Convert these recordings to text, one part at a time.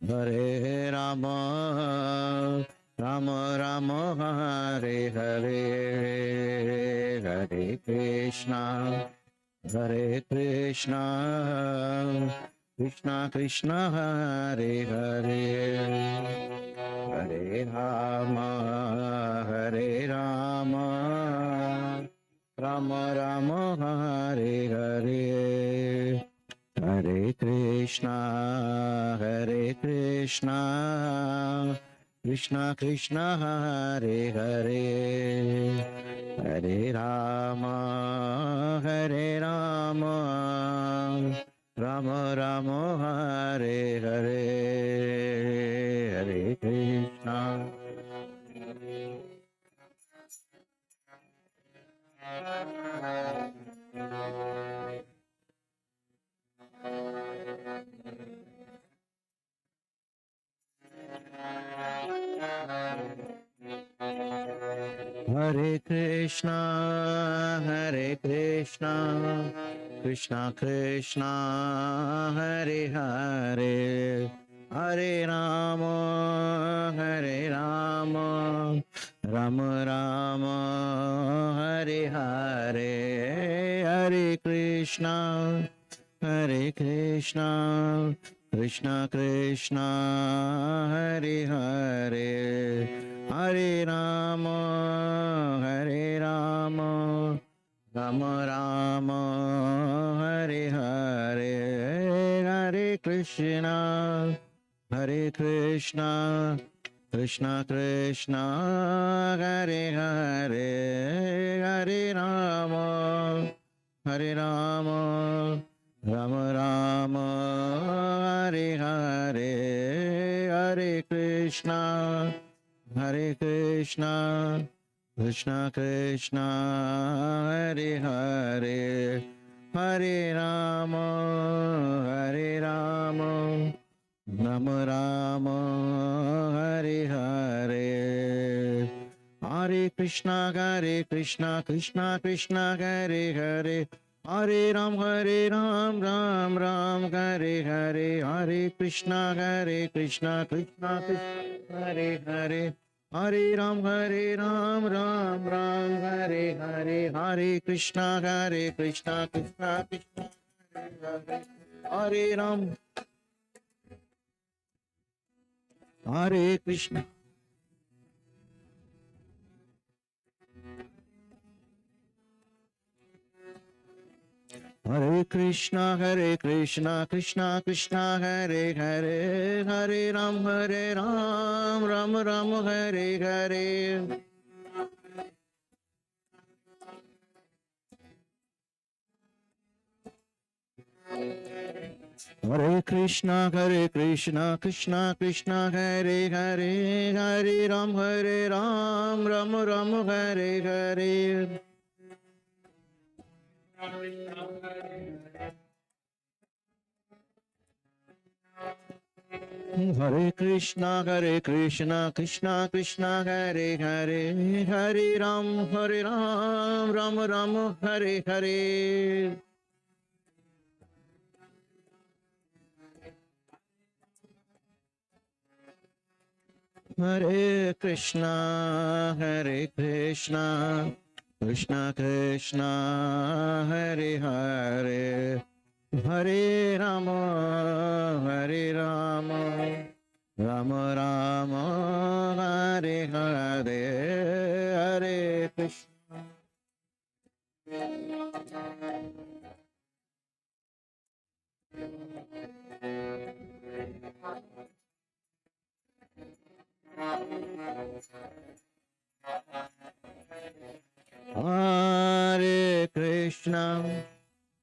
Hare Rama, Rama Rama, Hare Hare, Hare Krishna, Hare Krishna, Krishna Krishna, Hare Hare, Hare Rama, Hare Rama, Rama Rama, Hare Hare. Hare Krishna, Hare Krishna, Krishna Krishna, Hare Hare, Hare Rama, Hare Rama, Rama Rama, Hare Hare, Hare Krishna. Hare Krishna, Hare Krishna, Krishna Krishna, Hare Hare, Hare Rama, Hare Rama, Rama Rama, Hare Hare, Hare Krishna, Hare Krishna, Krishna Krishna, Hare Hare, Hare Rama, Hare Rama, Rama Rama, Hare Hare, Hare Krishna, Hare Krishna, Krishna Krishna, Hare Hare, Hare Rama, Hare Rama, Rama Rama, Hare Hare, Hare Krishna, Hare Krishna, Krishna Krishna, Hare Hare, Hare Rama, Hare Rama, Rama Rama, Hare Hare, Hare Krishna, Krishna Krishna, Hare Hare, Hare Ram, Ram, Hare Hare, Hare Krishna, Krishna Krishna, Hare Hare, Hare Ram, Ram, Hare Hare, Hare Krishna, Krishna Krishna, Hare Hare, Hare Ram, Hare Krishna. Hare Krishna, Krishna Krishna, Hare Hare, Hare Ram, Ram, Hare Hare. Hare Krishna, Krishna Krishna, Hare Hare, Hare Ram, Ram, Hare Hare. Hare Krishna, Krishna Krishna, Hare Hare, Hare Ram, Ram, Hare Hare. Hare Krishna, Krishna Krishna, Hare Hare, Hare Rama, Rama Rama, Hare Hare, Hare Krishna.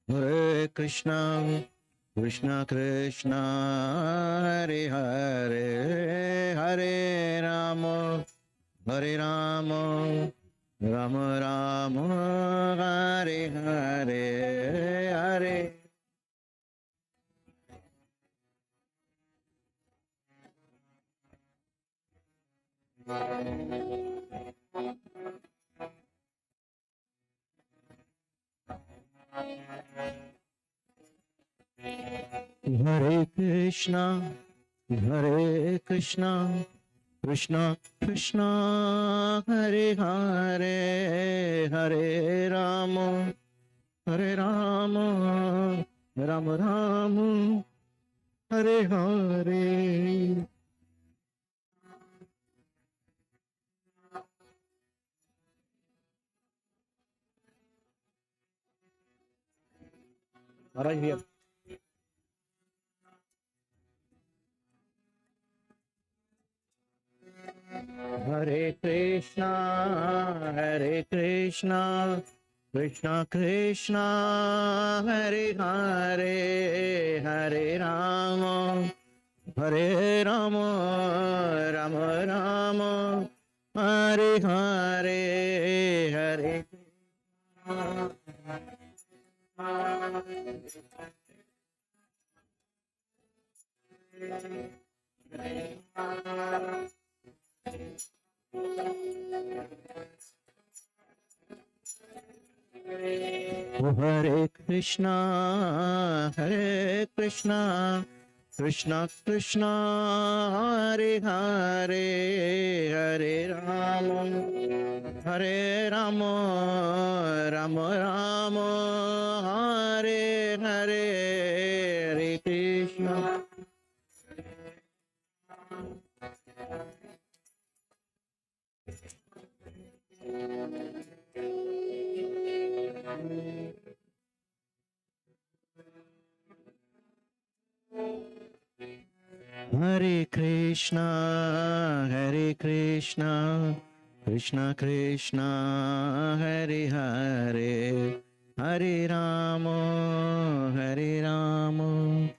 Hare Krishna, Krishna Krishna, Hare Hare, Hare Rama, Rama Rama, Hare Hare, Hare. Hare Krishna, Hare Krishna, Krishna Krishna, Hare Hare, Hare Rama, Hare Rama, Rama Rama, Hare Hare. Maharaj here. Hare Krishna, Hare Krishna, Krishna Krishna, Hare Hare, Hare Rama, Hare Rama, Rama Rama, Hare Hare, Hare Hare Krishna, Hare Krishna, Krishna Krishna, Hare Hare, Hare Rama, Hare Rama, Rama Rama, Hare Hare, Hare Krishna. Hare Krishna, Hare Krishna, Krishna Krishna, Hare Hare, Hare Rama, Hare Rama,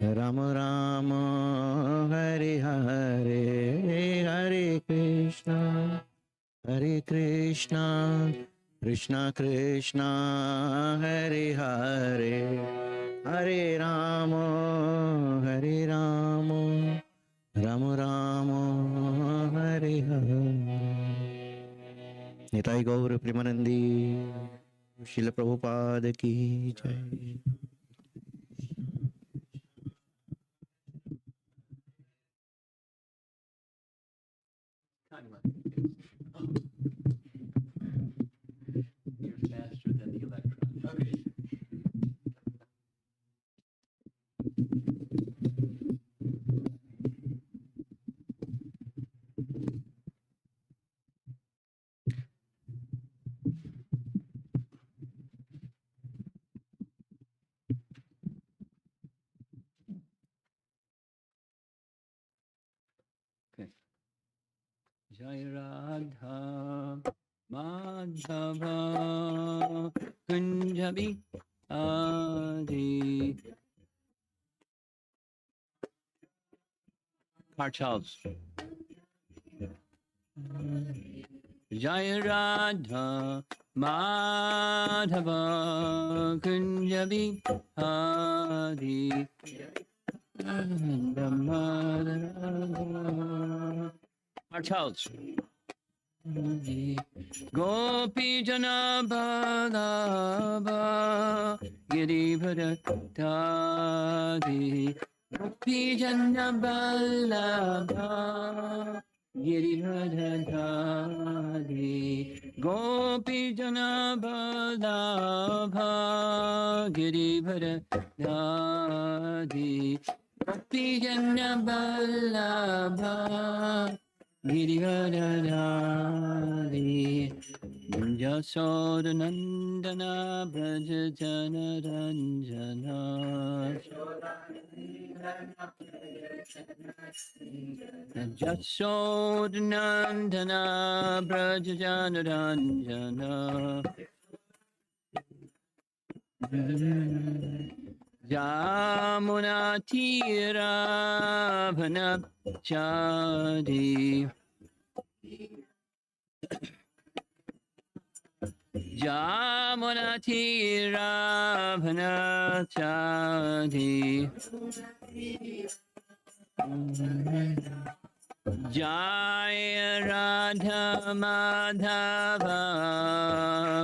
Rama Rama, Hare Hare, Hare Krishna, Hare Krishna, Krishna Krishna, Hare Hare, Hare Rama, Hare Rama, Rama Rama, Hare Hare. Nitai Gaur Premanandi, Srila Prabhupada ki jai. You're faster than the electron. Okay. Okay. Jai Radha Madhava Kunjabi Adi. Car Charles. Jai Radha Madhava Kunjabi Adi. Our Charles. Gopi Jana Balaba Girivadadi. Gopi Jana Balaba Girivadadi. Gopi Jana Balaba Girivadadi. Gopi Jana Balaba Girivadadi. Jasodanandana Braja Jana Ranjana. Jasodanandana Braja Jana Ranjana. Jamuna Tira Vanapchadi. Jamuna Tira Vanapchadi. Jaya Radha Madhava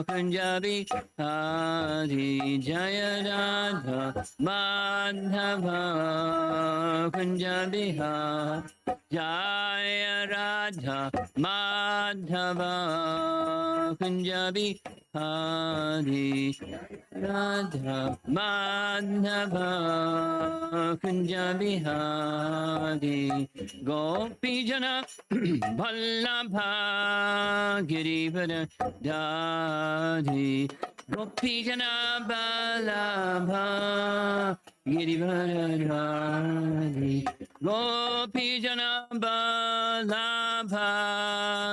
Kunja Bihari Jaya Radha Madhava Kunja Bihari Jaya Radha Madhava Kunja Bihari Radha Madhava Kunja Bihari Gopijana Vallabha Girivara Dadi Gopijana Vallabha Girivara Dadi Gopijana Vallabha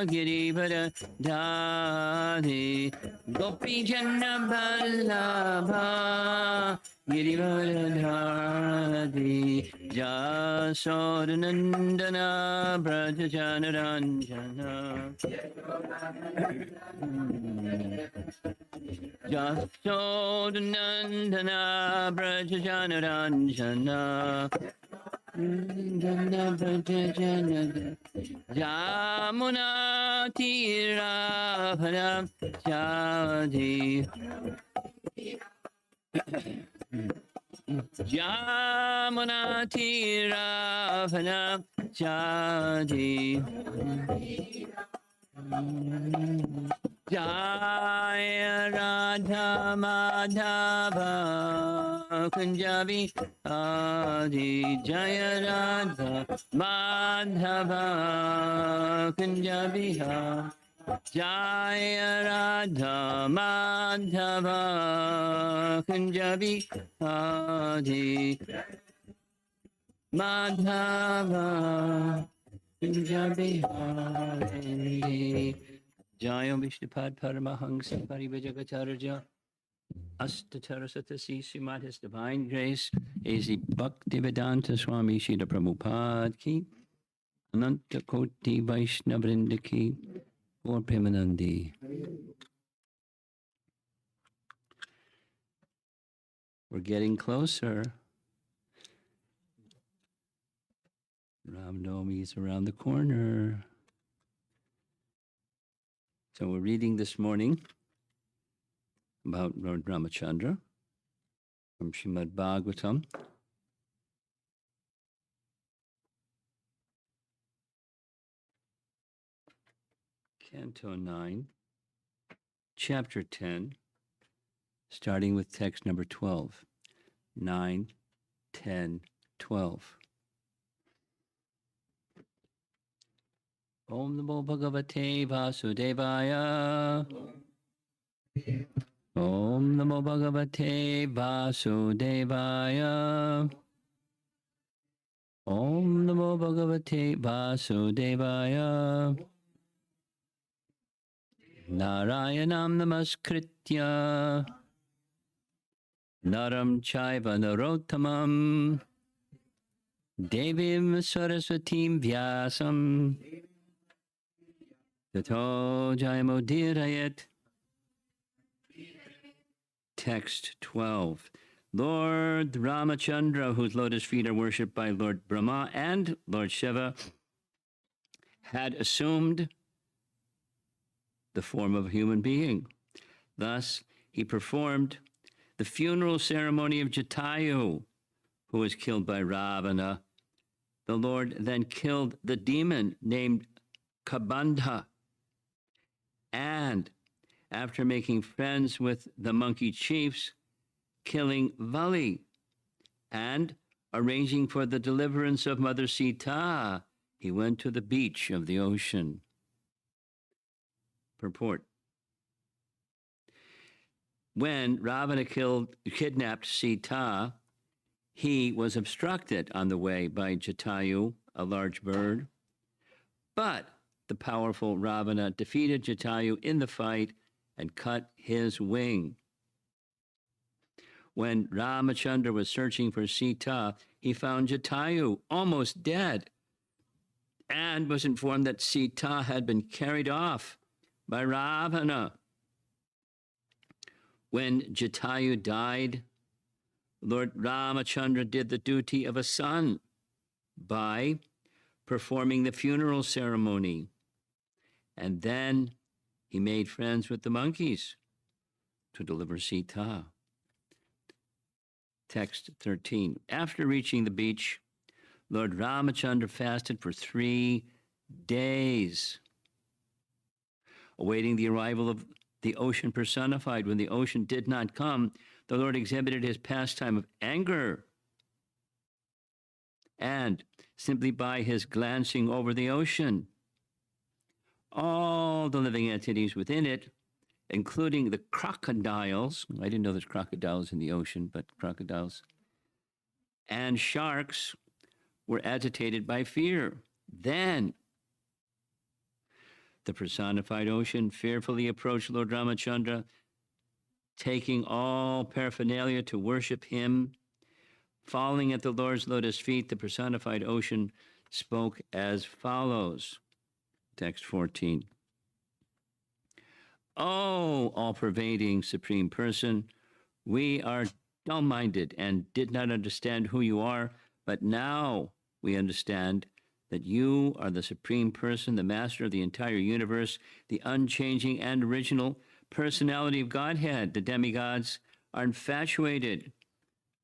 Girivara Dadi Gopijana Vallabha Girivardhari Jasodanandana Brajajanaranjana Jasodanandana Brajajanaranjana Jamuna Tiravanam Jadi Jamuna Tiravana Jadi Jaya Radha Madhava Kunjabi Adi Jaya Radha Madhava Kunjabi Jaya Radha Madhava Kunjabi Adi Madhava Kunjabi Adi Jaya Vishnupad Paramahansa Parivajagacharya Astatarasatasi Srimad His Divine Grace A.Z. Bhaktivedanta Swami Srila Prabhupada Ki Ananta Koti Vaishnavrinda Ki or Premanandi. We're getting closer. Ram Navami is around the corner. So we're reading this morning about Lord Ramachandra from Srimad Bhagavatam. Canto 9, Chapter 10, starting with text number 12, 9, 10, 12. Om Namo Bhagavate Vasudevaya. Om Namo Bhagavate Vasudevaya. Om Namo Bhagavate Vasudevaya. Narayanam Namaskritya Naram Chaiva Narottamam Devim Saraswatim Vyasam Tato Jayamodirayat. Text 12. Lord Ramachandra, whose lotus feet are worshipped by Lord Brahma and Lord Shiva, had assumed the form of a human being. Thus, he performed the funeral ceremony of Jatayu, who was killed by Ravana. The Lord then killed the demon named Kabandha, and after making friends with the monkey chiefs, killing Vali, and arranging for the deliverance of Mother Sita, he went to the beach of the ocean. Purport. When Ravana kidnapped Sita, he was obstructed on the way by Jatayu, a large bird. But the powerful Ravana defeated Jatayu in the fight and cut his wing. When Ramachandra was searching for Sita, he found Jatayu almost dead and was informed that Sita had been carried off by Ravana. When Jatayu died, Lord Ramachandra did the duty of a son by performing the funeral ceremony. And then he made friends with the monkeys to deliver Sita. Text 13. After reaching the beach, Lord Ramachandra fasted for 3 days, awaiting the arrival of the ocean personified. When the ocean did not come, the Lord exhibited his pastime of anger. And simply by his glancing over the ocean, all the living entities within it, including the crocodiles — I didn't know there's crocodiles in the ocean, but crocodiles — and sharks were agitated by fear. Then the personified ocean fearfully approached Lord Ramachandra, taking all paraphernalia to worship him. Falling at the Lord's lotus feet, the personified ocean spoke as follows. Text 14. Oh, all-pervading Supreme Person, we are dull-minded and did not understand who you are, but now we understand that you are the Supreme Person, the Master of the entire universe, the unchanging and original personality of Godhead. The demigods are infatuated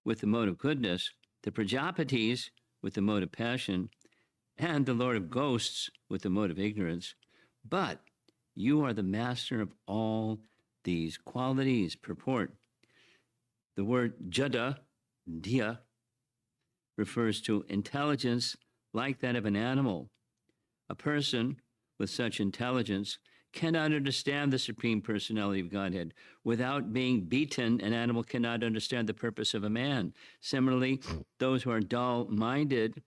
with the mode of goodness, the Prajapatis with the mode of passion, and the Lord of Ghosts with the mode of ignorance. But you are the master of all these qualities. Purport. The word jada, dia, refers to intelligence like that of an animal. A person with such intelligence cannot understand the Supreme Personality of Godhead. Without being beaten, an animal cannot understand the purpose of a man. Similarly, those who are dull-minded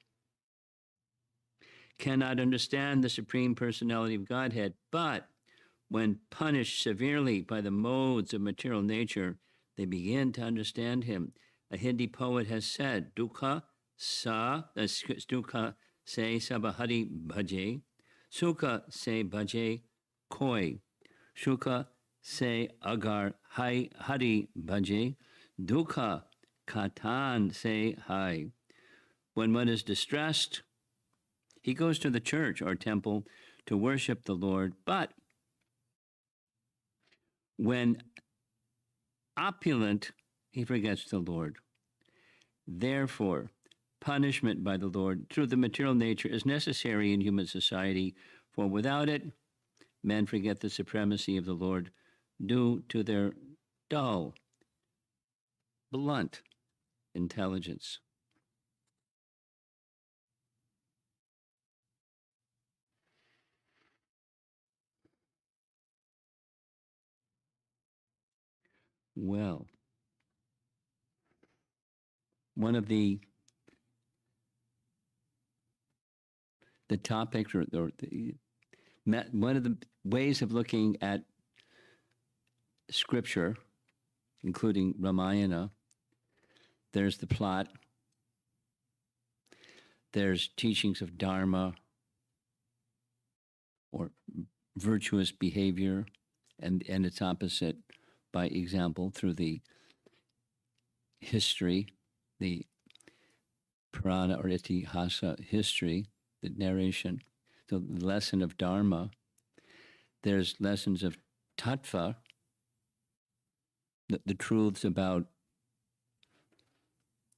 cannot understand the Supreme Personality of Godhead, but when punished severely by the modes of material nature, they begin to understand him. A Hindi poet has said, Dukha se sabahari bhaje, sukha se bhaje koi, sukha se agar hai hari bhaje, dukha katan se hai. When one is distressed, he goes to the church or temple to worship the Lord, but when opulent, he forgets the Lord. Therefore, punishment by the Lord through the material nature is necessary in human society, for without it, men forget the supremacy of the Lord due to their dull, blunt intelligence. Well, one of the topics one of the ways of looking at scripture, including Ramayana, there's the plot, there's teachings of Dharma or virtuous behavior, and its opposite, by example, through the history, the Purana or Itihasa history, the narration, the lesson of Dharma. There's lessons of Tattva, the truths about,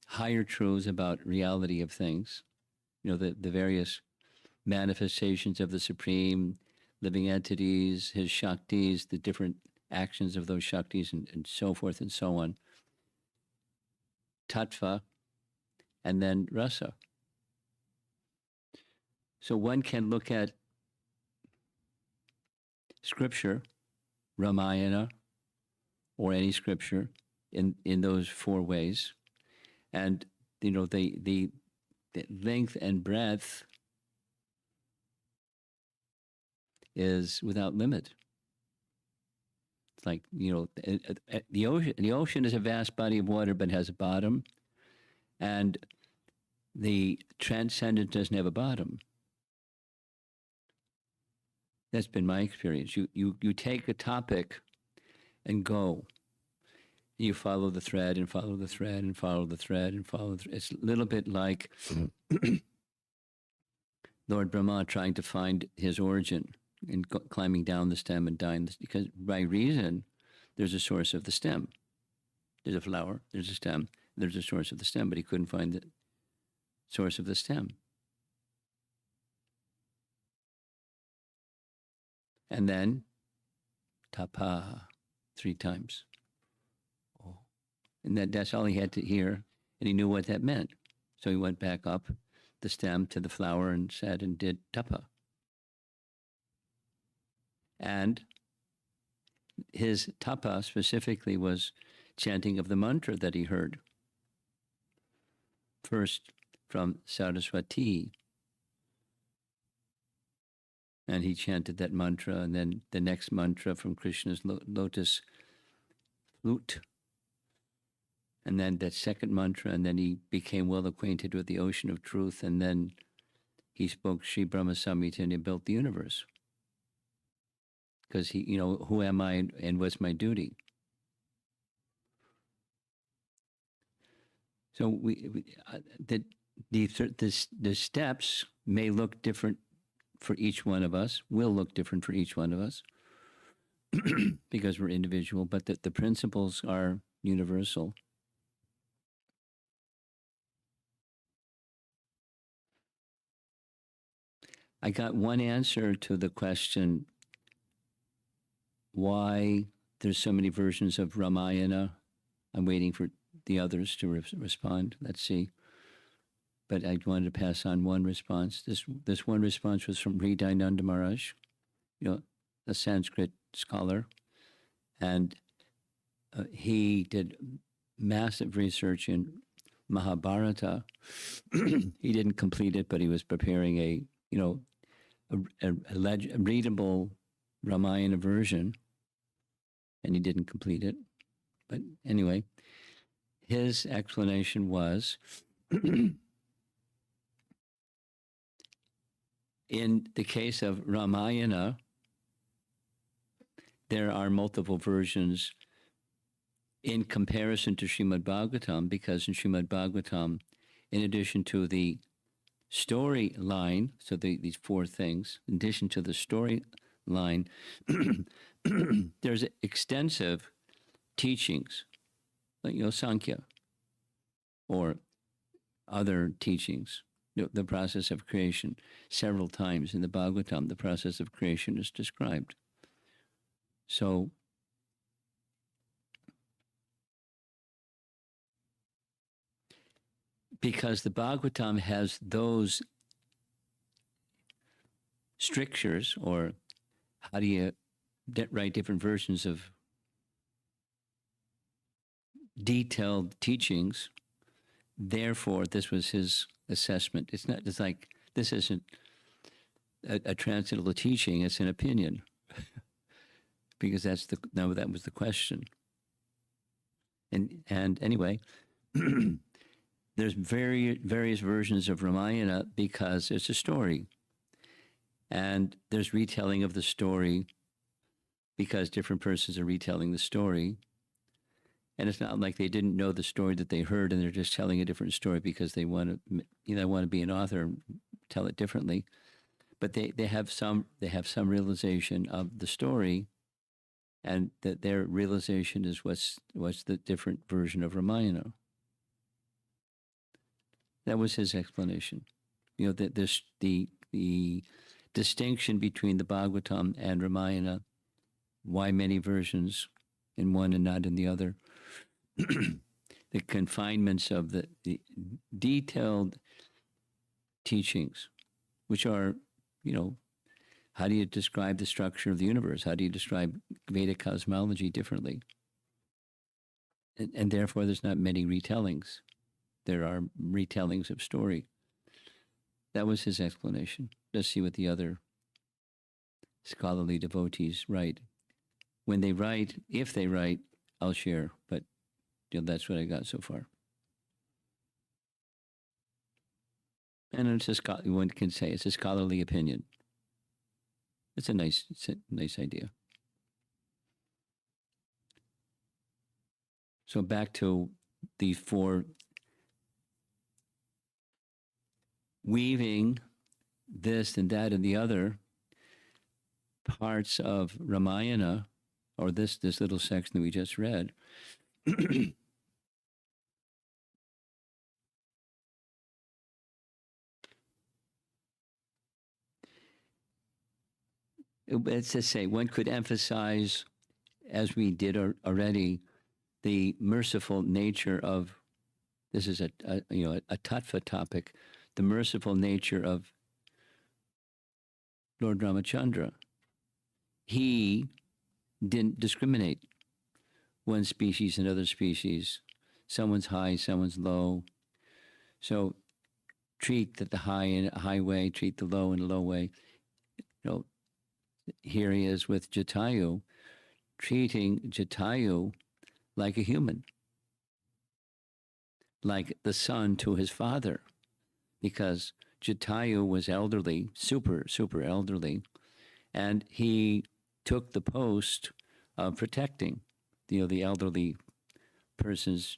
higher truths about reality of things, the various manifestations of the Supreme, living entities, his Shaktis, the different actions of those Shaktis, and so forth and so on. Tattva, and then Rasa. So one can look at scripture, Ramayana, or any scripture in those four ways. And, the length and breadth is without limit. It's like, the ocean is a vast body of water, but has a bottom. And the transcendent doesn't have a bottom. That's been my experience. You take a topic and go. You follow the thread and follow the thread and follow the thread and follow the thread. It's a little bit like Lord Brahma trying to find his origin and climbing down the stem and dying, because by reason, there's a source of the stem. There's a flower, there's a stem, there's a source of the stem, but he couldn't find the source of the stem. And then, tapa, 3 times. Oh. And that's all he had to hear, and he knew what that meant. So he went back up the stem to the flower and sat and did tapa. And his tapa specifically was chanting of the mantra that he heard. First from Saraswati. And he chanted that mantra, and then the next mantra from Krishna's lotus flute. And then that second mantra, and then he became well acquainted with the ocean of truth, and then he spoke Sri Brahma Samhita and he built the universe. Because he, who am I and what's my duty? So the steps may look different for each one of us, will look different for each one of us, because we're individual, but the principles are universal. I got one answer to the question why there's so many versions of Ramayana. I'm waiting for the others to respond. Let's see. But I wanted to pass on one response. This one response was from Hridayananda Maharaj, a Sanskrit scholar, and he did massive research in Mahabharata. He didn't complete it, but he was preparing a readable Ramayana version, and he didn't complete it. But anyway, his explanation was, in the case of Ramayana, there are multiple versions in comparison to Srimad Bhagavatam, because in Srimad Bhagavatam, in addition to the storyline, so these 4 things, in addition to the storyline, there's extensive teachings, like Sankhya, or other teachings. The process of creation, several times in the Bhagavatam, the process of creation is described. So, because the Bhagavatam has those strictures, or how do you write different versions of detailed teachings, therefore, this was his assessment. It's not just like, this isn't a transcendental teaching, it's an opinion. Because that was the question. And anyway, there's various versions of Ramayana because it's a story. And there's retelling of the story because different persons are retelling the story. And it's not like they didn't know the story that they heard and they're just telling a different story because they want to be an author and tell it differently. But they have some realization of the story, and that their realization is what's the different version of Ramayana. That was his explanation. That the distinction between the Bhagavatam and Ramayana, why many versions in one and not in the other, the confinements of the detailed teachings, which are, how do you describe the structure of the universe? How do you describe Vedic cosmology differently? And therefore, there's not many retellings. There are retellings of story. That was his explanation. Let's see what the other scholarly devotees write. When they write, if they write, I'll share. But that's what I got so far. And one can say it's a scholarly opinion. It's a nice idea. So back to the 4 weaving this and that and the other parts of Ramayana, or this little section that we just read, it's to say one could emphasize, as we did already, the merciful nature of, this is a tattva topic, the merciful nature of Lord Ramachandra. He didn't discriminate one species and other species. Someone's high, someone's low. So treat the high in a high way, treat the low in a low way. Here he is with Jatayu, treating Jatayu like a human, like the son to his father, because Jatayu was elderly, super elderly, and he took the post of protecting, the elderly person's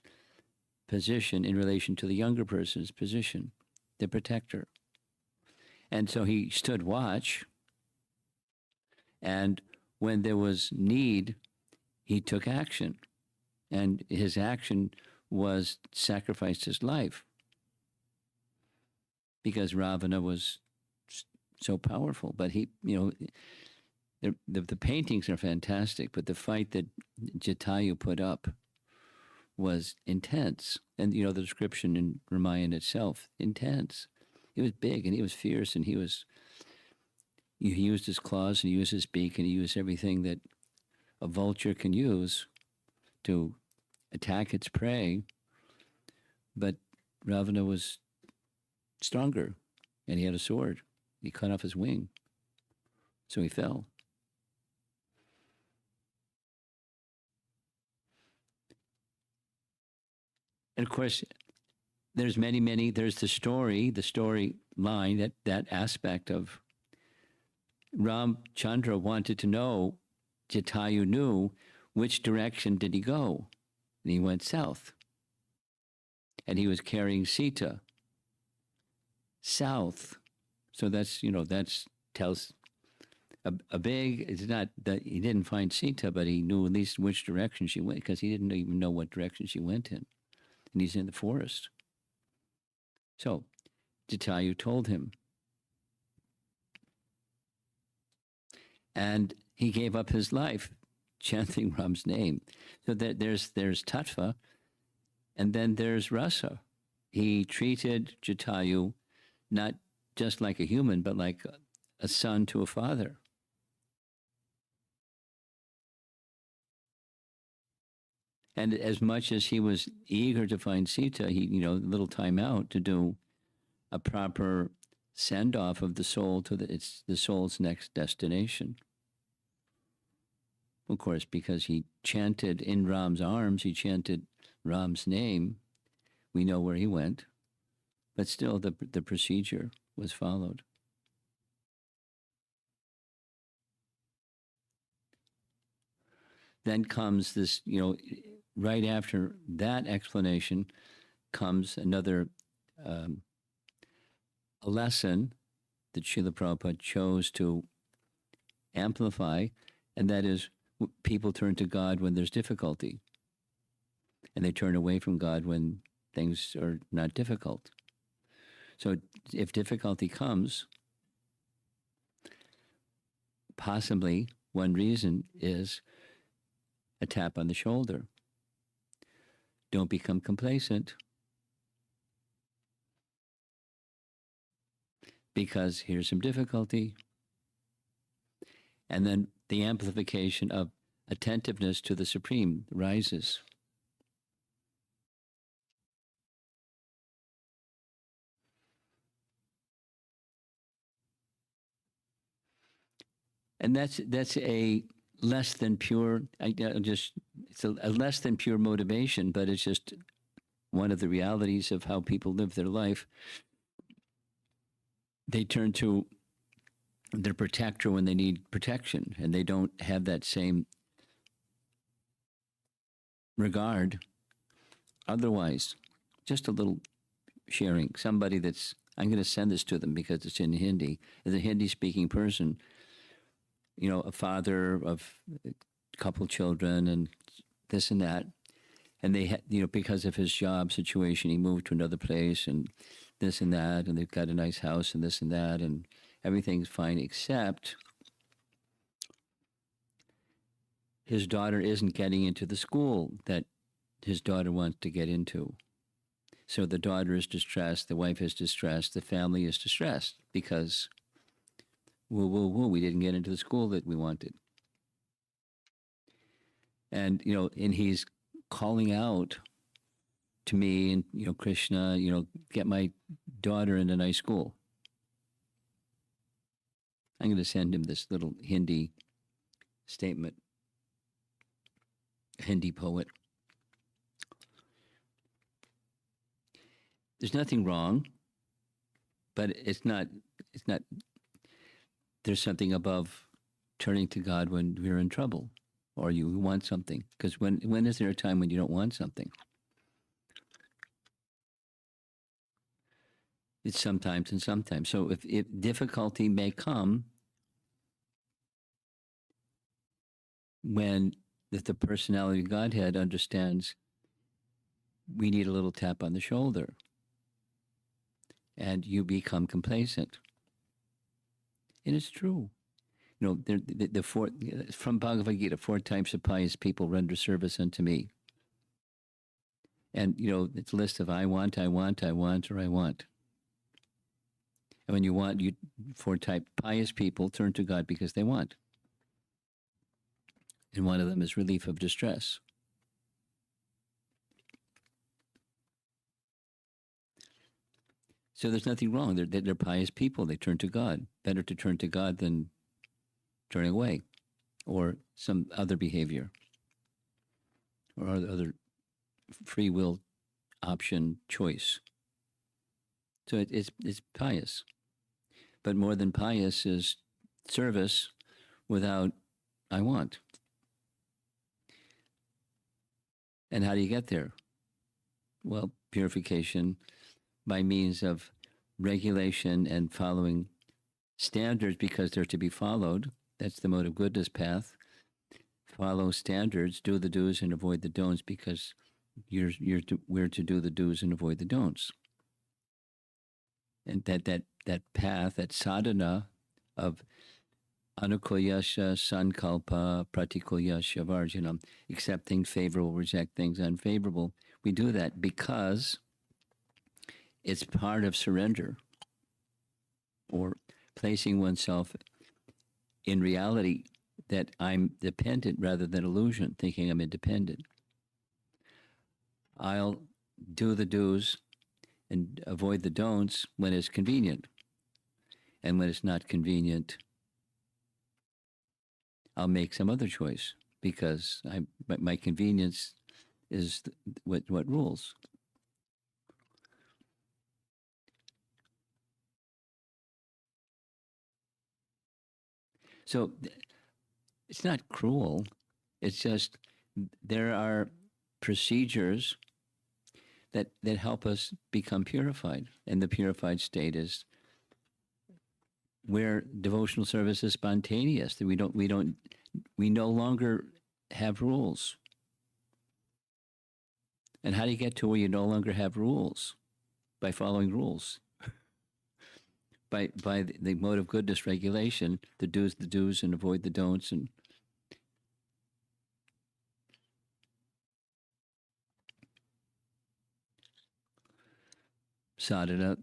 position in relation to the younger person's position, the protector. And so he stood watch, and when there was need, he took action. And his action was sacrificed his life, because Ravana was so powerful. But he, the paintings are fantastic, but the fight that Jatayu put up was intense. And, the description in Ramayana itself, intense. He was big and he was fierce, and he used his claws and he used his beak and he used everything that a vulture can use to attack its prey. But Ravana was stronger, and he had a sword. He cut off his wing, so he fell. And of course, there's many. There's the story line, that aspect of Ramchandra wanted to know, Jatayu knew, which direction did he go? And he went south. And he was carrying Sita south. So that's tells a big, it's not that he didn't find Sita, but he knew at least which direction she went, because he didn't even know what direction she went in. And he's in the forest. So Jatayu told him. And he gave up his life chanting Ram's name. So that there's tattva, and then there's rasa. He treated Jatayu not just like a human, but like a son to a father. And as much as he was eager to find Sita, he, a little time out to do a proper send off of the soul to the soul's next destination. Of course, because he chanted in Ram's arms, he chanted Ram's name, we know where he went, but still the procedure was followed. Then comes this, right after that explanation comes another a lesson that Srila Prabhupada chose to amplify, and that is, people turn to God when there's difficulty, and they turn away from God when things are not difficult. So if difficulty comes, possibly one reason is a tap on the shoulder. Don't become complacent, because here's some difficulty. And then the amplification of attentiveness to the Supreme rises. And that's a less than pure, it's a less than pure motivation, but it's just one of the realities of how people live their life. They turn to their protector when they need protection, and they don't have that same regard otherwise. Just a little sharing. Somebody that's I'm going to send this to them because it's in Hindi. As a Hindi-speaking person, a father of a couple children and this and that, and they had, because of his job situation, he moved to another place and this and that, and they've got a nice house and this and that, and everything's fine except his daughter isn't getting into the school that his daughter wants to get into. So the daughter is distressed, the wife is distressed, the family is distressed because, we didn't get into the school that we wanted. And, and he's calling out to me and, Krishna, get my daughter in a nice school. I'm going to send him this little Hindi statement, Hindi poet. There's nothing wrong, but it's not, there's something above turning to God when we're in trouble or you want something. Because when is there a time when you don't want something? It's sometimes and sometimes. So if difficulty may come when the personality of Godhead understands we need a little tap on the shoulder and you become complacent. And it's true. The four, from Bhagavad Gita, 4 types of pious people render service unto me. And, it's a list of I want, or I want. And when you want, 4 type pious people turn to God because they want. And one of them is relief of distress. So there's nothing wrong. They're pious people. They turn to God. Better to turn to God than turning away or some other behavior or other free will option choice. So it's pious. But more than pious is service without I want. And how do you get there? Well, purification by means of regulation and following standards because they're to be followed. That's the mode of goodness path. Follow standards, do the do's and avoid the don'ts because we're to do the do's and avoid the don'ts. And that path, that sadhana of anukulyasya, sankalpa, pratikulyasya, varjanam, accept things favorable, reject things unfavorable. We do that because it's part of surrender or placing oneself in reality that I'm dependent rather than illusion, thinking I'm independent. I'll do the do's and avoid the don'ts when it's convenient. And when it's not convenient, I'll make some other choice because my convenience is what rules. So it's not cruel. It's just there are procedures that help us become purified. And the purified state is where devotional service is spontaneous. That we no longer have rules. And how do you get to where you no longer have rules? By following rules. By the mode of goodness regulation, the do's and avoid the don'ts and sadhana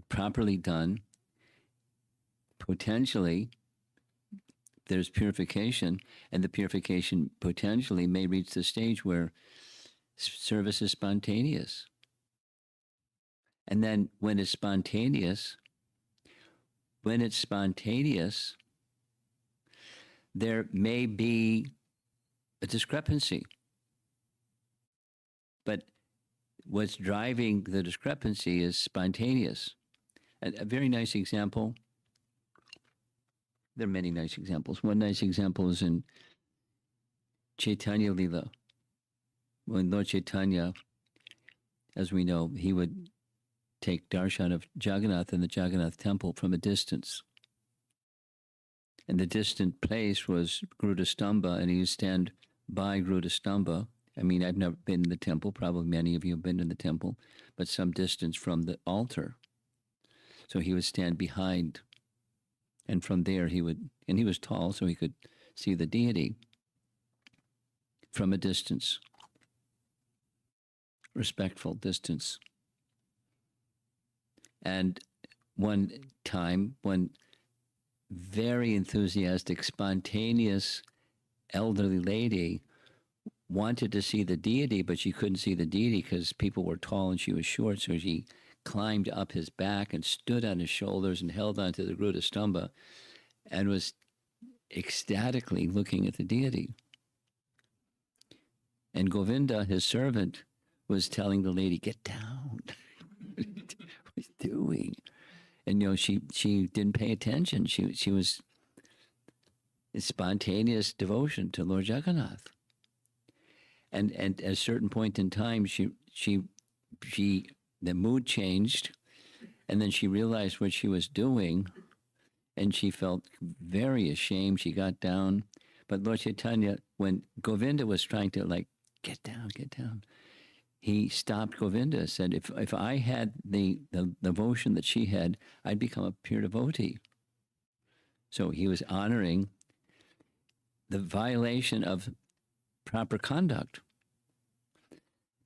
properly done, potentially there's purification, and the purification potentially may reach the stage where service is spontaneous. And then when it's spontaneous, there may be a discrepancy. But what's driving the discrepancy is spontaneous. A very nice example, there are many nice examples. One nice example is in Chaitanya Lila. When Lord Chaitanya, as we know, he would take darshan of Jagannath in the Jagannath temple from a distance. And the distant place was Grudastamba, and he would stand by Grudastamba. I mean, I've never been in the temple. Probably many of you have been in the temple, but some distance from the altar. So he would stand behind, and from there he would, and he was tall, so he could see the deity from a distance, respectful distance. And one time, one very enthusiastic, spontaneous elderly lady wanted to see the deity, but she couldn't see the deity because people were tall and she was short. So she climbed up his back and stood on his shoulders and held onto the Grudastamba and was ecstatically looking at the deity. And Govinda, his servant, was telling the lady, "Get down." What are you doing? And she didn't pay attention. She was in spontaneous devotion to Lord Jagannath. And at a certain point in time, the mood changed, and then she realized what she was doing, and she felt very ashamed. She got down, but Lord Chaitanya, when Govinda was trying to get down, he stopped Govinda, said, if I had the devotion that she had, I'd become a pure devotee. So he was honoring the violation of proper conduct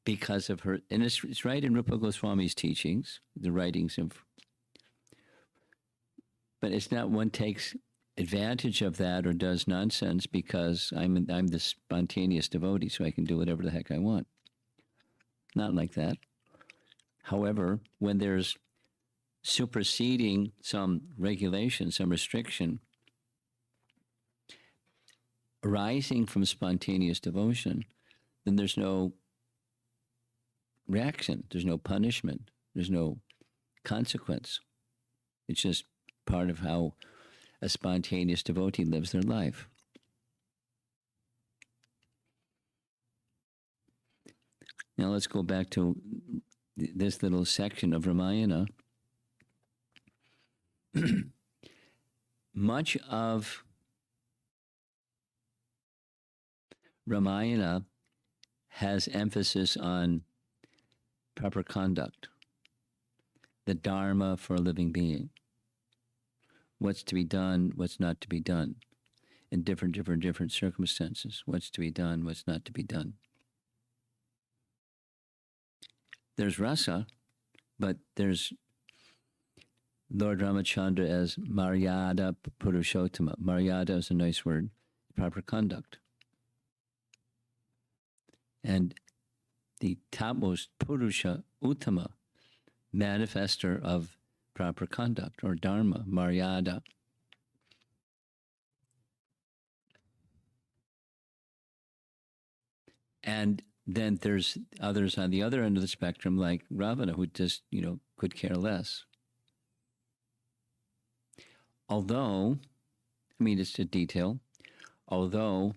because of her, and it's right in Rupa Goswami's teachings, the writings of, but it's not one takes advantage of that or does nonsense because I'm the spontaneous devotee, so I can do whatever the heck I want. Not like that. However, when there's superseding some regulation, some restriction, arising from spontaneous devotion, then there's no reaction, there's no punishment, there's no consequence. It's just part of how a spontaneous devotee lives their life. Now let's go back to this little section of Ramayana. Much of Ramayana has emphasis on proper conduct, the dharma for a living being, what's to be done, what's not to be done, in different circumstances, what's to be done, what's not to be done. There's rasa, but there's Lord Ramachandra as Maryada Purushottama. Maryada is a nice word, proper conduct. And the topmost Purusha Uttama, manifester of proper conduct or dharma, Maryada. And then there's others on the other end of the spectrum, like Ravana, who just, could care less. Although, it's a detail, although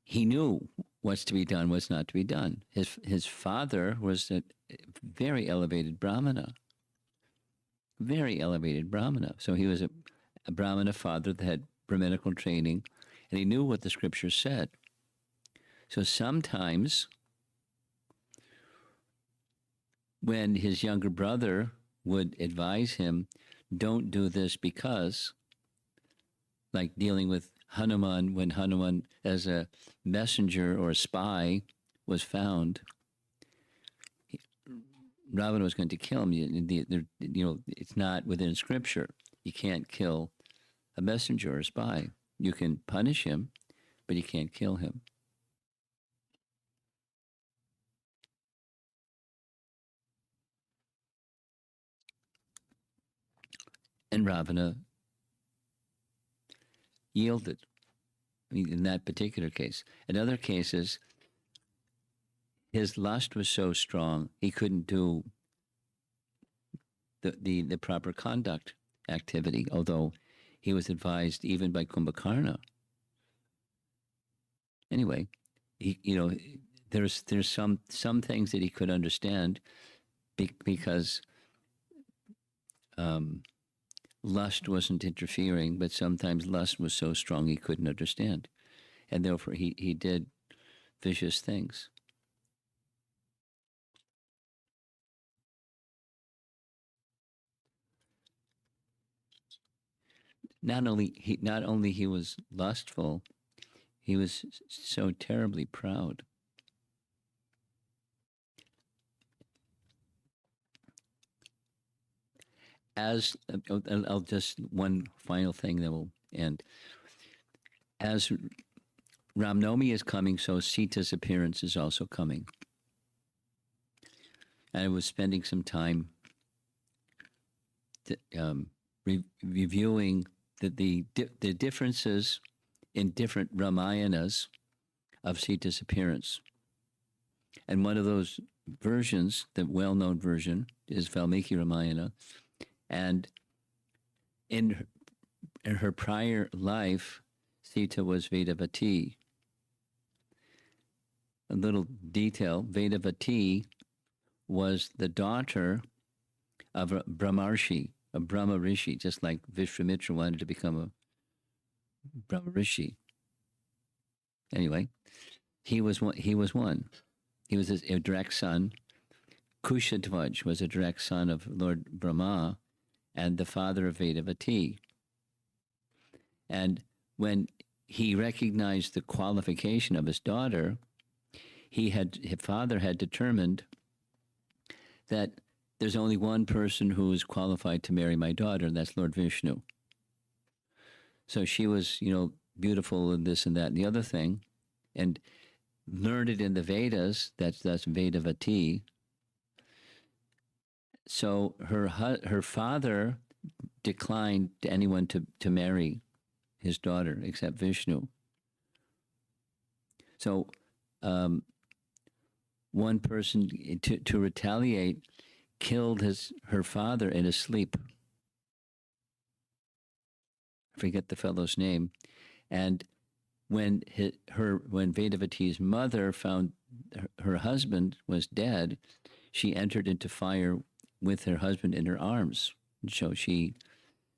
he knew what's to be done, what's not to be done. His father was a very elevated Brahmana. Very elevated Brahmana. So he was a Brahmana father that had Brahminical training, and he knew what the scriptures said. So sometimes when his younger brother would advise him, don't do this because, like dealing with Hanuman, when Hanuman as a messenger or a spy was found, Ravana was going to kill him. It's not within scripture. You can't kill a messenger or a spy. You can punish him, but you can't kill him. And Ravana yielded. In that particular case. In other cases, his lust was so strong he couldn't do the proper conduct activity, although he was advised even by Kumbhakarna. Anyway, there's some things that he could understand, because lust wasn't interfering, but sometimes lust was so strong he couldn't understand. And therefore he did vicious things. Not only he was lustful, he was so terribly proud. As I'll just one final thing, then we'll end. As Ramnami is coming, so Sita's appearance is also coming. And I was spending some time reviewing the differences in different Ramayanas of Sita's appearance. And one of those versions, the well-known version, is Valmiki Ramayana. And in her prior life, Sita was Vedavati. A little detail, Vedavati was the daughter of a Brahmarshi, a Brahma Rishi, just like Vishwamitra wanted to become a Brahma Rishi. Anyway, he was one. He was a direct son. Kushadhvaj was a direct son of Lord Brahma and the father of Vedavati. And when he recognized the qualification of his daughter, his father had determined that there's only one person who is qualified to marry my daughter, and that's Lord Vishnu. So she was, beautiful and this and that and the other thing, and learned it in the Vedas. That's Vedavati. So her father declined to anyone to marry his daughter except Vishnu. So one person to retaliate killed her father in his sleep. I forget the fellow's name. And when Vedavati's mother found her husband was dead, she entered into fire with her husband in her arms. So she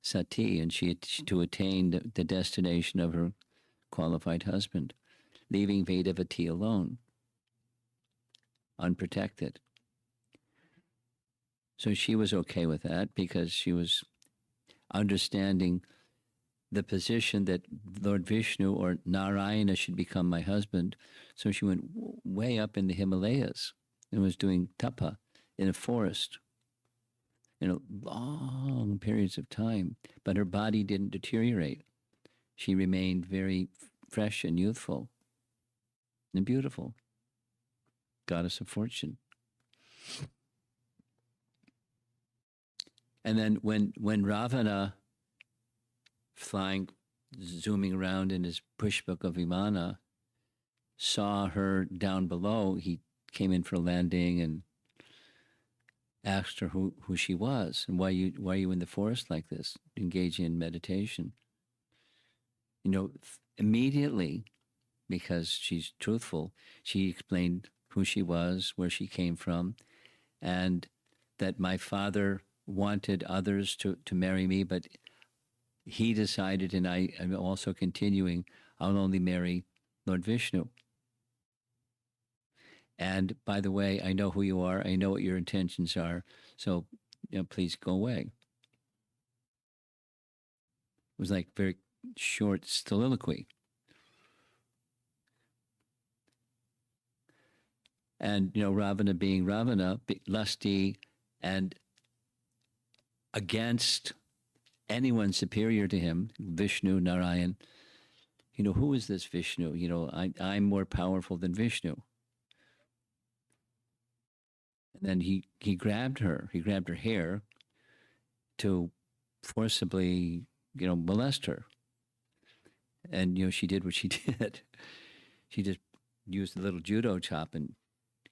sati, and she to attain the destination of her qualified husband, leaving Vedavati alone, unprotected. So she was okay with that because she was understanding the position that Lord Vishnu or Narayana should become my husband. So she went way up in the Himalayas and was doing tapa in a forest, long periods of time. But her body didn't deteriorate. She remained very fresh and youthful and beautiful. Goddess of fortune. And then when Ravana, zooming around in his Pushpaka Vimana, saw her down below, he came in for a landing and asked her who she was and why are you in the forest like this, engaging in meditation. Immediately, because she's truthful, she explained who she was, where she came from, and that my father wanted others to marry me, but he decided, and I am also continuing, I'll only marry Lord Vishnu. And by the way, I know who you are. I know what your intentions are. So, please go away. It was like very short soliloquy. And, Ravana being Ravana, lusty and against anyone superior to him, Vishnu, Narayan. Who is this Vishnu? I'm more powerful than Vishnu. And then he grabbed her hair to forcibly, molest her. And, she did what she did. She just used a little judo chop and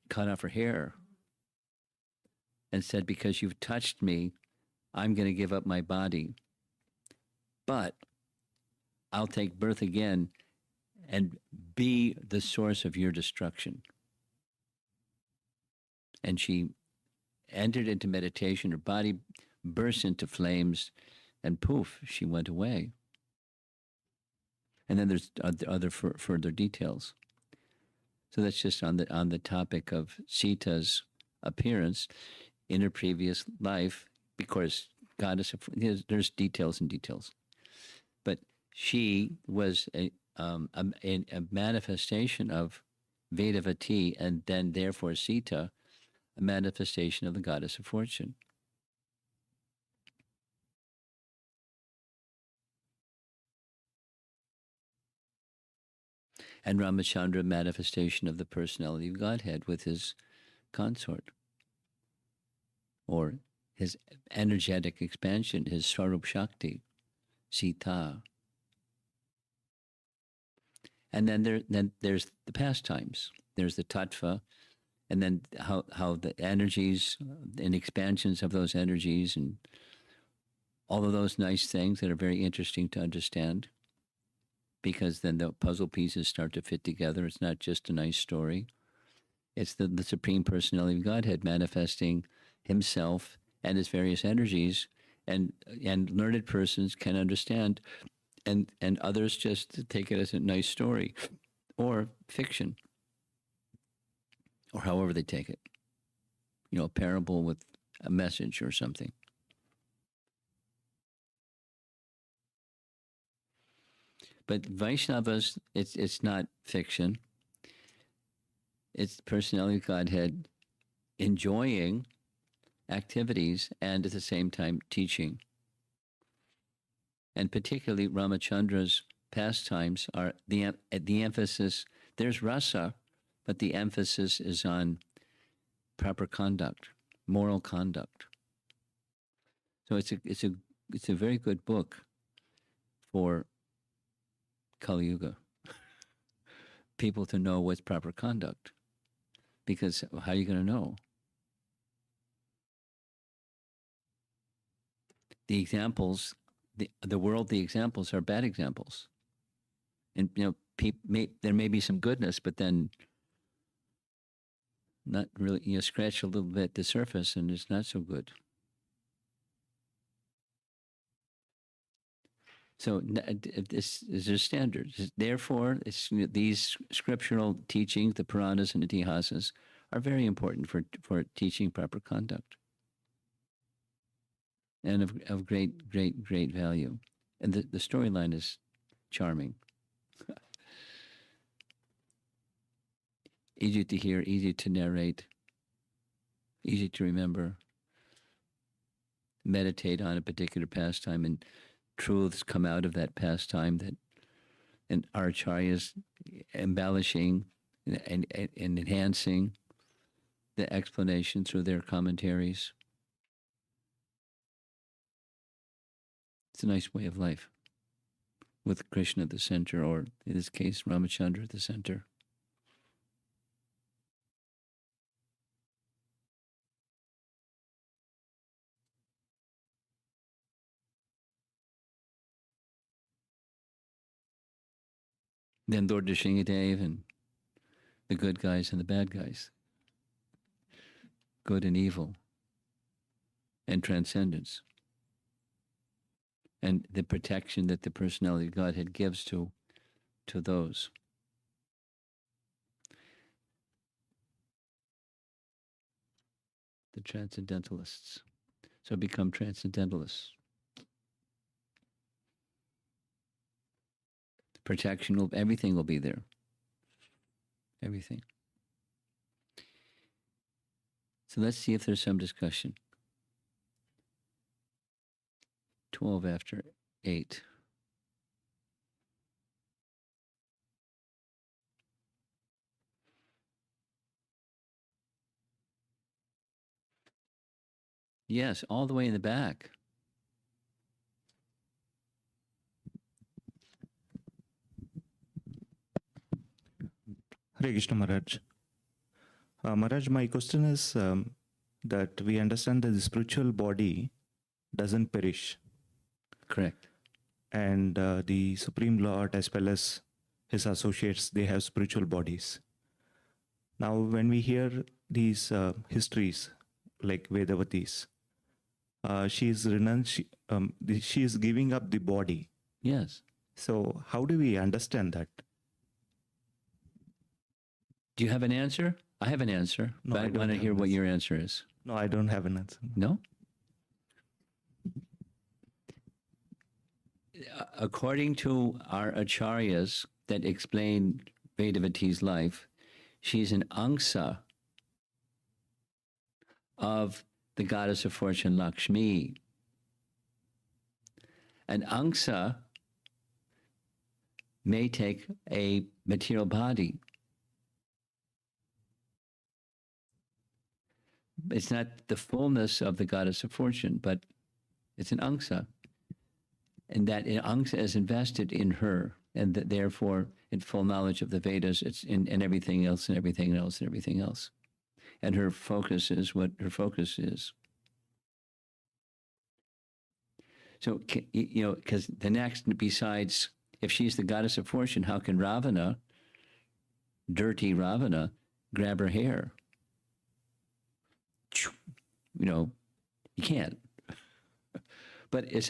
cut off her hair and said, because you've touched me, I'm going to give up my body. But I'll take birth again and be the source of your destruction. And she entered into meditation, her body burst into flames, and poof, she went away. And then there's other further details. So that's just on the topic of Sita's appearance in her previous life, because goddess of, there's details and details, but she was a manifestation of Vedavati, and then therefore Sita, a manifestation of the goddess of fortune. And Ramachandra, manifestation of the personality of Godhead with his consort, or his energetic expansion, his Swarup Shakti, Sita. And then there's the pastimes. There's the tattva, and then how the energies and expansions of those energies and all of those nice things that are very interesting to understand, because then the puzzle pieces start to fit together. It's not just a nice story. It's the Supreme Personality of Godhead manifesting himself and his various energies, and learned persons can understand, and others just take it as a nice story or fiction, or however they take it. A parable with a message or something. But Vaishnavas, it's not fiction. It's personality of Godhead enjoying activities and at the same time teaching. And particularly Ramachandra's pastimes are the emphasis. There's rasa, but the emphasis is on proper conduct, moral conduct. So it's a very good book for Kali Yuga. People to know what's proper conduct, because how are you going to know? The examples, the world, the examples are bad examples, and there may be some goodness, but then not really. Scratch a little bit the surface, and it's not so good. So this is a standard. Therefore, these scriptural teachings, the Puranas and the Itihasas, are very important for teaching proper conduct, and of great value. And the storyline is charming. Easy to hear, easy to narrate, easy to remember. Meditate on a particular pastime, and truths come out of that pastime, and our acharyas embellishing and enhancing the explanation through their commentaries. It's a nice way of life, with Krishna at the center, or in this case, Ramachandra at the center. Then Lord Nrsimhadev and the good guys and the bad guys, good and evil, and transcendence, and the protection that the personality of Godhead gives to those. The transcendentalists. So become transcendentalists. Protection everything will be there. Everything. So let's see if there's some discussion. 12 after 8. Yes, all the way in the back. Hare Krishna Maharaj. Maharaj, my question is that we understand that the spiritual body doesn't perish. Correct. And the Supreme Lord as well as his associates, they have spiritual bodies. Now, when we hear these histories like Vedavatis. She is giving up the body. Yes. So how do we understand that? Do you have an answer? I have an answer, No, but I I don't want to have hear an what answer. your answer is. No, I don't have an answer. No? According to our acharyas that explain Vedavati's life, she's an angsa of the goddess of fortune Lakshmi. An angsa may take a material body. It's not the fullness of the goddess of fortune, but it's an angsa. And that angsa is invested in her, and that therefore, in full knowledge of the Vedas, it's in everything else, and everything else, and everything else. And her focus is what her focus is. So, you know, because the next, besides, if she's the goddess of fortune, how can Ravana, dirty Ravana, grab her hair? You know, you can't. But it's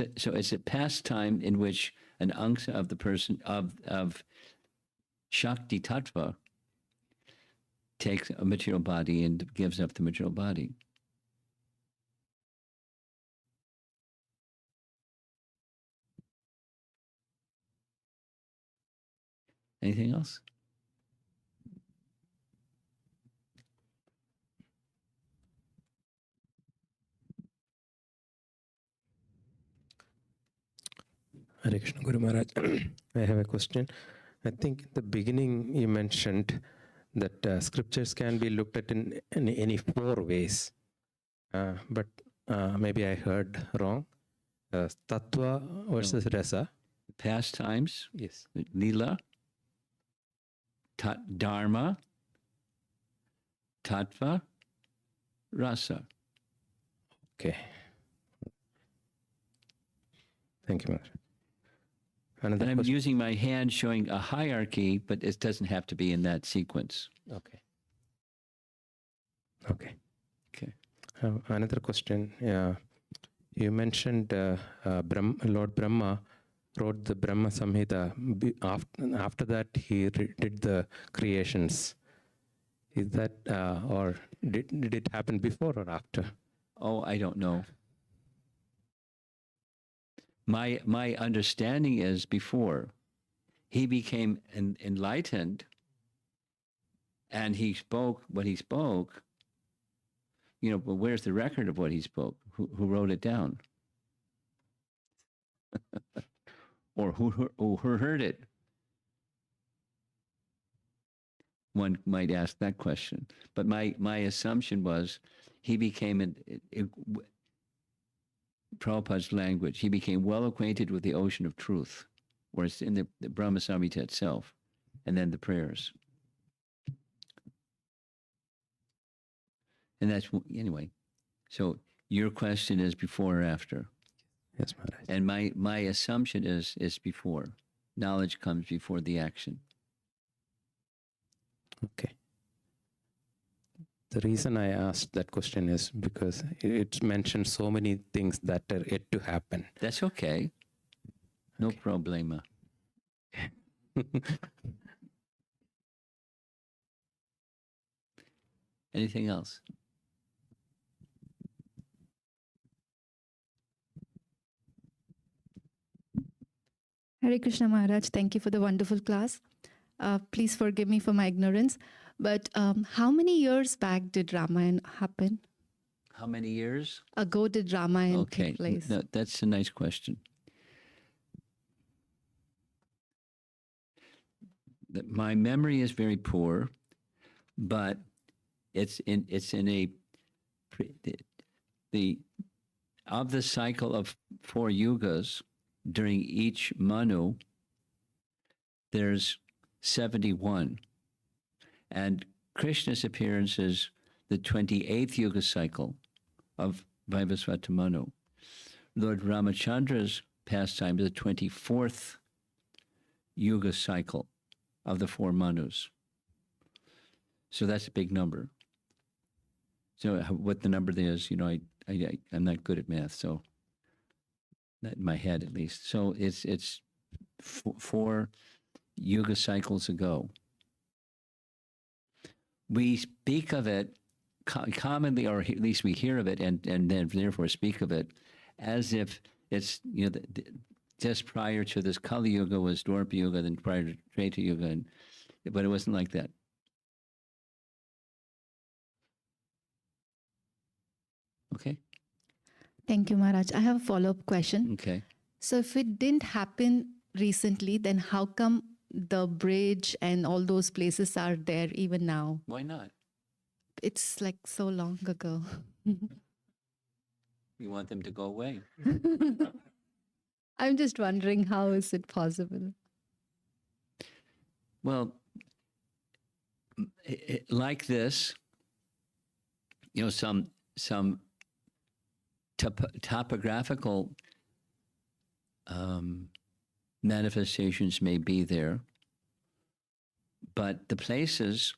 a pastime in which an angsa of the person of Shakti Tattva takes a material body and gives up the material body. Anything else? Hare Krishna Guru Maharaj. I have a question. I think in the beginning you mentioned that scriptures can be looked at in any four ways. But maybe I heard wrong. Tattva versus rasa. Pastimes, Yes. lila, dharma, tattva, rasa. Okay. Thank you, Maharaj. Another And I'm question. using my hand showing a hierarchy, but it doesn't have to be in that sequence. Okay. Okay. Okay. Another question. You mentioned Lord Brahma wrote the Brahma Samhita. After that, he did the creations. Is that, or did it happen before or after? Oh, I don't know. My understanding is before he became enlightened and he spoke what he spoke, you know, but where's the record of what he spoke? Who wrote it down? Or who heard it? One might ask that question. But my assumption was he became, Prabhupada's language, he became well acquainted with the ocean of truth, or it's in the Brahma Samhita itself, and then the prayers. And that's, anyway. So your question is before or after? Yes, Maharaj. And my assumption is before. Knowledge comes before the action. Okay. The reason I asked that question is because it mentions so many things that are yet to happen. That's okay. No Okay. problema. Anything else? Hare Krishna Maharaj, thank you for the wonderful class. Please forgive me for my ignorance, but how many years back did Ramayana happen? How many years? Ago did Ramayana Okay, take place? no, that's a nice question. My memory is very poor, but it's in a the of the cycle of 4 yugas during each Manu. There's 71, and Krishna's appearance is the 28th yuga cycle of Vaivasvata Manu. Lord Ramachandra's pastime is the 24th yuga cycle of the 4 Manus. So that's a big number. So what the number is, I'm not good at math, so not in my head at least. So it's 4 yuga cycles ago. We speak of it commonly, or at least we hear of it, and then therefore speak of it as if it's just prior to this Kali Yuga was Dwarpa Yuga, then prior to Treta Yuga, but it wasn't like that. Okay. Thank you, Maharaj. I have a follow-up question. Okay. So if it didn't happen recently, then how come the bridge and all those places are there even now? Why not? It's like so long ago. We want them to go away. I'm just wondering, how is it possible? Well, like this, some topographical manifestations may be there, but the places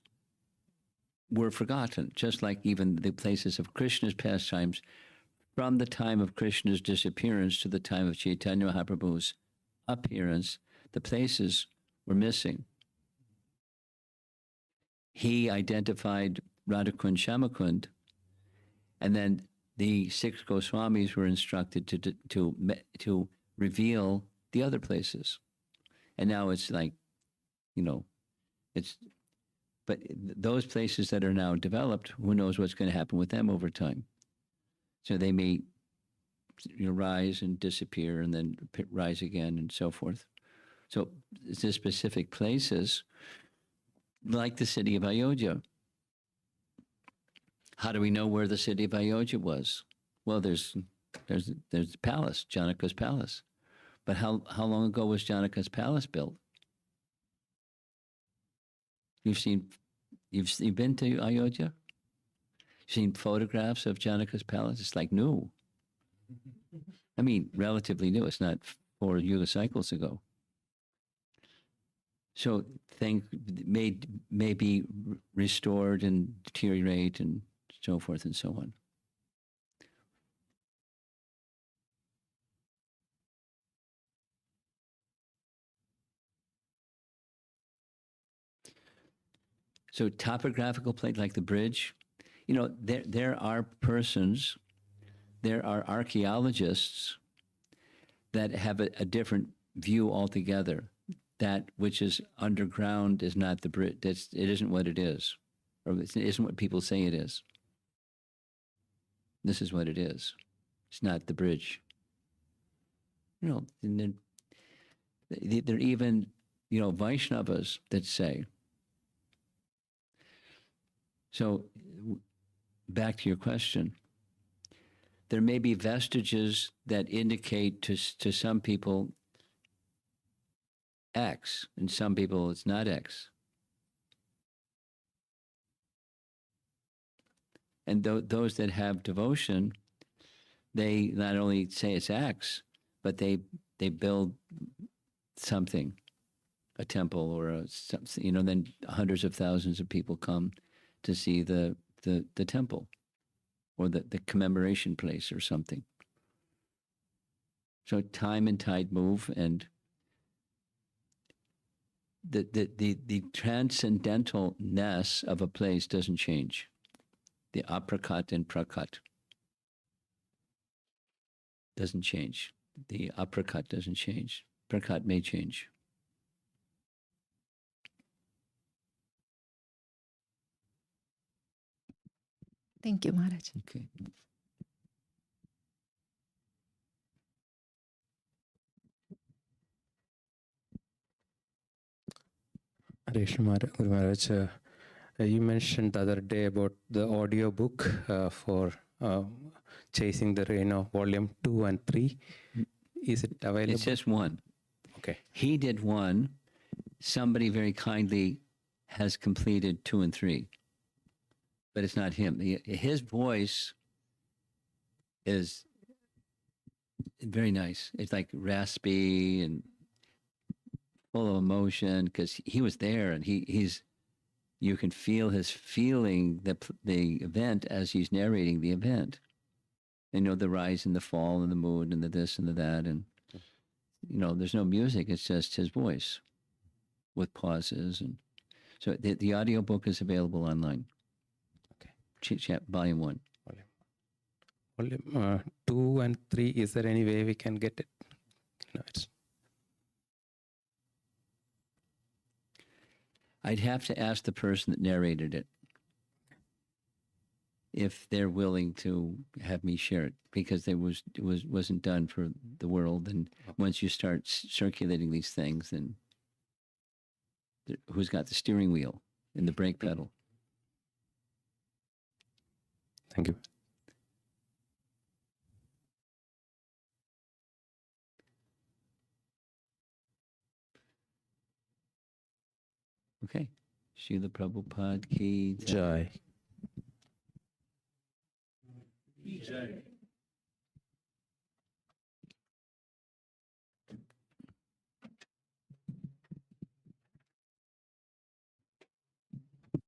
were forgotten, just like even the places of Krishna's pastimes. From the time of Krishna's disappearance to the time of Chaitanya Mahaprabhu's appearance, the places were missing. He identified Radhakund Shamakund, and then the 6 Goswamis were instructed to reveal the other places. And now it's like, but those places that are now developed, who knows what's going to happen with them over time. So they may rise and disappear and then rise again and so forth. So the specific places, like the city of Ayodhya. How do we know where the city of Ayodhya was? Well, there's the palace, Janaka's palace. But how long ago was Janaka's palace built? You've been to Ayodhya? Seen photographs of Janaka's palace? It's like new. I mean, relatively new. It's not 4 yuga cycles ago. So things may be restored and deteriorate and so forth and so on. So topographical plate like the bridge, there are persons, there are archaeologists that have a different view altogether. That which is underground is not the bridge. It isn't what it is, or it isn't what people say it is. This is what it is. It's not the bridge. And then there are even, Vaishnavas that say. So back to your question. There may be vestiges that indicate to some people X, and some people it's not X. And those that have devotion, they not only say it's X, but they build something, a temple or then hundreds of thousands of people come to see the temple or the commemoration place or something. So time and tide move, and the transcendentalness of a place doesn't change. The aprakat and prakat doesn't change. The aprakat doesn't change. Prakat may change. Thank you, Maharaj. Okay. Hare Krishna, Guru Maharaj, you mentioned the other day about the audio book for Chasing the Rain, volume 2 and 3. Is it available? It's just one. Okay. He did one. Somebody very kindly has completed 2 and 3. But it's not him. His voice is very nice. It's like raspy and full of emotion because he was there, and he's you can feel his feeling the event as he's narrating the event. You know, the rise and the fall and the mood and the this and the that. And, you know, there's no music. It's just his voice with pauses. And so the audio book is available online. Okay. Volume 1. Volume 2 and 3, is there any way we can get it? No, I'd have to ask the person that narrated it if they're willing to have me share it, because it wasn't done for the world. And once you start circulating these things, then who's got the steering wheel and the brake pedal? Thank you. Okay. Srila Prabhupada ki Jai. Jai.